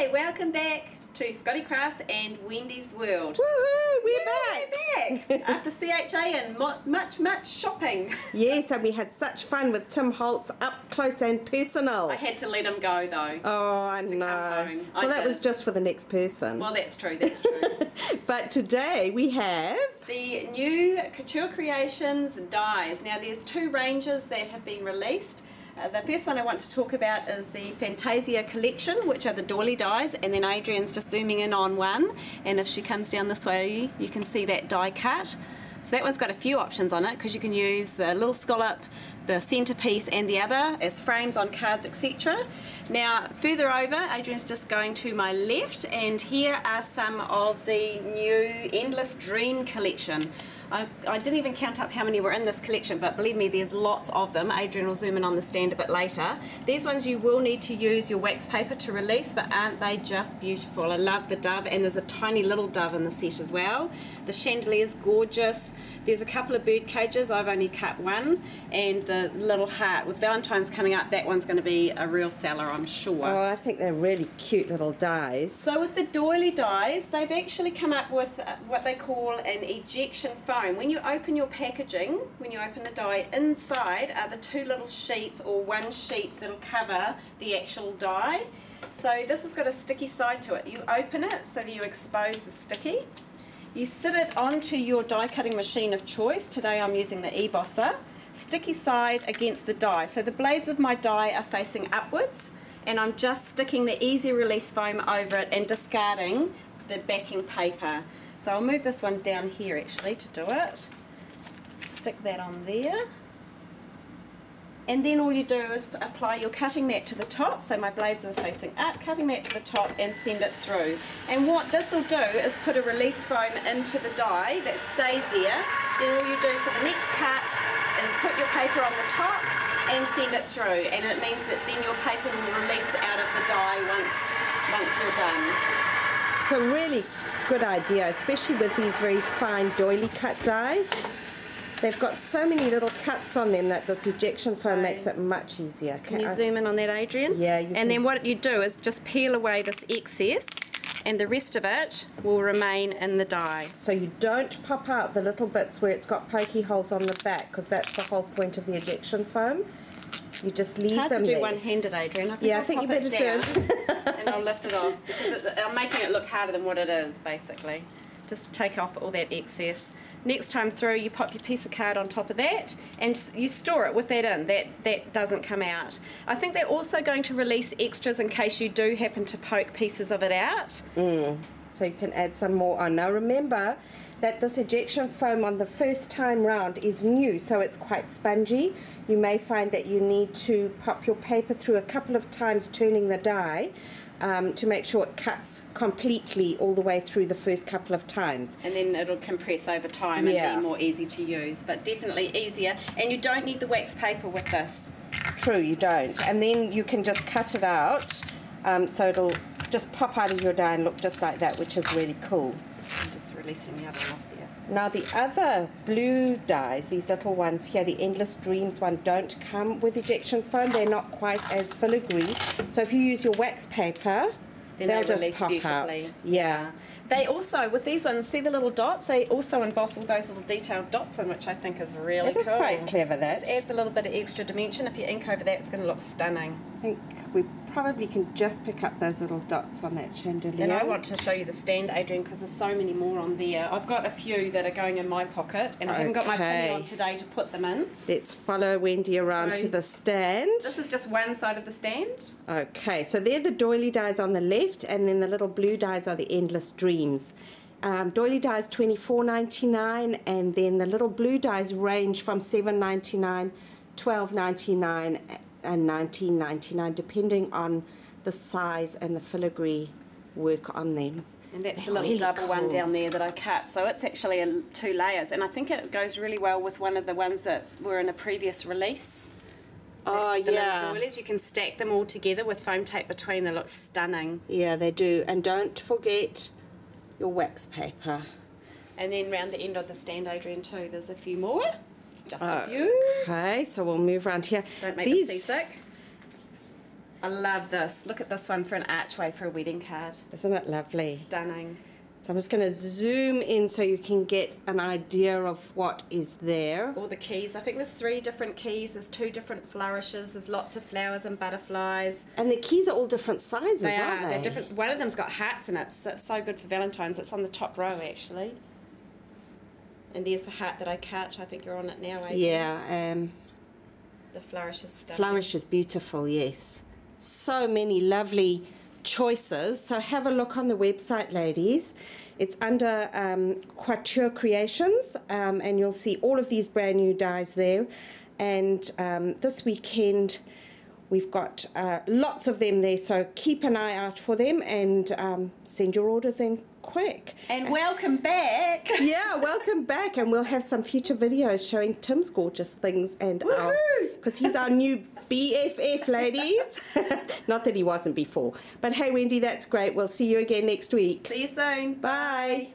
Hi, welcome back to Scottie Crafts and Wendy's World. Woohoo, we're back! After CHA and much shopping. Yes, and we had such fun with Tim Holtz up close and personal. I had to let him go though. Oh, I know. Well, that was just for the next person. Well, that's true. But today we have the new Couture Creations dies. Now there's two ranges that have been released. The first one I want to talk about is the Fantasia collection, which are the Doily dies, and then Adrian's just zooming in on one, and if she comes down this way you can see that die cut. So that one's got a few options on it because you can use the little scallop, the centerpiece and the other as frames on cards, etc. Now further over, Adrian's just going to my left, and here are some of the new Endless Dream collection. I didn't even count up how many were in this collection, but believe me, there's lots of them. Adrian will zoom in on the stand a bit later. These ones you will need to use your wax paper to release, but aren't they just beautiful? I love the dove, and there's a tiny little dove in the set as well. The chandelier is gorgeous. There's a couple of bird cages, I've only cut one, and the little heart. With Valentine's coming up, that one's going to be a real seller, I'm sure. Oh, I think they're really cute little dies. So with the Doily dies, they've actually come up with what they call an ejection foam. When you open your packaging, when you open the die, inside are the two little sheets or one sheet that'll cover the actual die. So this has got a sticky side to it. You open it so that you expose the sticky. You sit it onto your die cutting machine of choice. Today I'm using the e-bosser. Sticky side against the die. So the blades of my die are facing upwards, and I'm just sticking the easy release foam over it and discarding the backing paper. So I'll move this one down here actually to do it. Stick that on there. And then all you do is apply your cutting mat to the top, so my blades are facing up, cutting mat to the top and send it through. And what this will do is put a release foam into the die that stays there. Then all you do for the next cut is put your paper on the top and send it through, and it means that then your paper will release out of the die once you're done. It's a really good idea, especially with these very fine doily cut dies. They've got so many little cuts on them that this ejection foam makes it much easier. Can you zoom in on that, Adrian? Yeah, you can. And then what you do is just peel away this excess, and the rest of it will remain in the die. So you don't pop out the little bits where it's got pokey holes on the back, because that's the whole point of the ejection foam. You just leave them there. It's hard to do one-handed, Adrian. I think you better do it. And I'll lift it off, because I'm making it look harder than what it is, basically. Just take off all that excess. Next time through, you pop your piece of card on top of that, and you store it with that in. That doesn't come out. I think they're also going to release extras in case you do happen to poke pieces of it out. So you can add some more on. Now remember that this ejection foam on the first time round is new, so it's quite spongy. You may find that you need to pop your paper through a couple of times, turning the die, to make sure it cuts completely all the way through the first couple of times. And then it'll compress over time and be more easy to use, but definitely easier. And you don't need the wax paper with this. True, you don't. And then you can just cut it out, so it'll just pop out of your die and look just like that, which is really cool. I'm just releasing the other one off there. Now the other blue dies, these little ones here, the Endless Dreams one, don't come with ejection foam. They're not quite as filigree. So if you use your wax paper, then they'll they just pop out. Yeah. They also, with these ones, see the little dots? They also emboss all those little detailed dots in, which I think is really cool. It is quite clever, that. Just adds a little bit of extra dimension. If you ink over that, it's going to look stunning. I think we probably can just pick up those little dots on that chandelier. And I want to show you the stand, Adrian, because there's so many more on there. I've got a few that are going in my pocket, and I haven't got my penny on today to put them in. Let's follow Wendy around to the stand. This is just one side of the stand. Okay, so they're the doily dies on the left, and then the little blue dies are the Endless Dreams. Doily dies $24.99, and then the little blue dies range from $7.99, $12.99, and $19.99, depending on the size and the filigree work on them. And that's the little double one down there that I cut. So it's actually two layers, and I think it goes really well with one of the ones that were in a previous release. Oh, the little doilies. You can stack them all together with foam tape between. They look stunning. Yeah, they do. And don't forget your wax paper. And then round the end of the stand, Adrian, too, there's a few more. Just a few. Okay, so we'll move around here. Don't make them seasick. I love this. Look at this one for an archway for a wedding card. Isn't it lovely? Stunning. So I'm just going to zoom in so you can get an idea of what is there. All the keys. I think there's 3 different keys. There's 2 different flourishes. There's lots of flowers and butterflies. And the keys are all different sizes, aren't they? They're different. One of them's got hearts in it. So it's so good for Valentine's. It's on the top row, actually. And there's the heart that I cut. I think you're on it now, Adrian. Yeah. The flourish is stunning. Flourish is beautiful, yes. So many lovely choices. So have a look on the website, ladies. It's under Couture Creations, and you'll see all of these brand new dyes there. And this weekend we've got lots of them there, so keep an eye out for them and send your orders in quick. And welcome back. Yeah, welcome back, and we'll have some future videos showing Tim's gorgeous things, and because he's our new BFF, ladies. Not that he wasn't before, but hey Wendy, that's great. We'll see you again next week. See you soon. Bye.